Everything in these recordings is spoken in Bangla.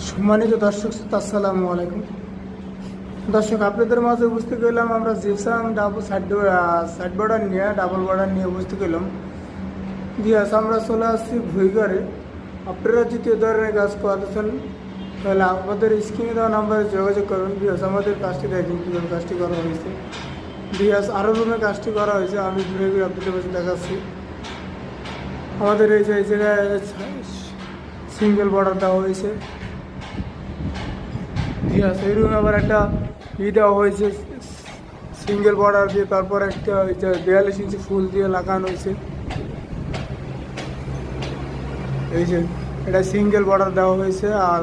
সম্মানিত দর্শক শ্রোতা, আসসালামু আলাইকুম। দর্শক, আপনাদের মাঝে উপস্থিত হইলাম আমরা জিপসাম ডাবল সাইড বর্ডার নিয়ে ডাবল বর্ডার নিয়ে উপস্থিত হইলাম। দিয়াস আমরা চলে আসছি ভুইগড়ে। আপনারা যদি এ ধরনের কাজ করতেছেন তাহলে আমাদের স্ক্রিনে দেওয়া নাম্বারে যোগাযোগ করুন। বিয়াস আমাদের কাজটি দেখুন কীভাবে কাজটি করা হয়েছে। বিয়াস আরও রুমে কাজটি করা হয়েছে, আমি ঘুরে ঘুরে আপনাদের কাছে দেখাচ্ছি। আমাদের এই জায়গায় সিঙ্গেল বর্ডার দেওয়া হয়েছে। ঠিক আছে, এই রুমে আবার একটা দেওয়া হয়েছে সিঙ্গেল বর্ডার দিয়ে, তারপর একটা 42 ইঞ্চি ফুল দিয়ে লাগানো হয়েছে। এই যে এটা সিঙ্গেল বর্ডার দেওয়া হয়েছে, আর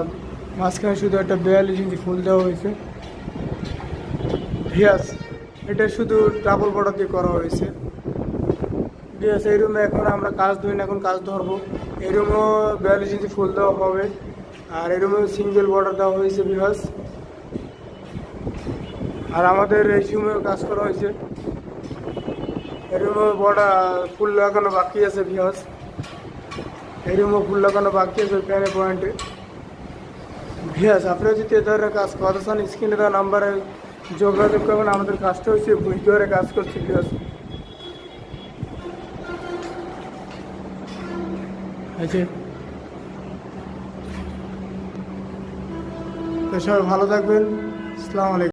মাঝখানে শুধু একটা 42 ইঞ্চি ফুল দেওয়া হয়েছে। ভিয়াস এটা শুধু ডাবল বর্ডার দিয়ে করা হয়েছে। ভিয়াস এই রুমে এখন আমরা কাজ ধরি না, এখন কাজ ধরবো। এই রুমেও 42 ইঞ্চি ফুল দেওয়া হবে, আর এই রুমেও সিঙ্গেল বর্ডার দেওয়া হয়েছে। ভিয়াস আর আমাদের এই রুমেও কাজ করা হয়েছে। এই রুমেও বর্ডার ফুল লাগানো বাকি আছে। ভিয়াস এই রুমেও ফুল লাগানো বাকি আছে প্যানে পয়েন্টে। ভিয়াস আপনারা যদি এ ধরনের কাজ করতে চান স্ক্রিনে দেওয়া নাম্বারে যোগাযোগ করবেন। আমাদের কাজটা হচ্ছে ভুইগড়ে কাজ করছি। ভিয়াস আছে তো সবাই ভালো থাকবেন। আসসালামু আলাইকুম।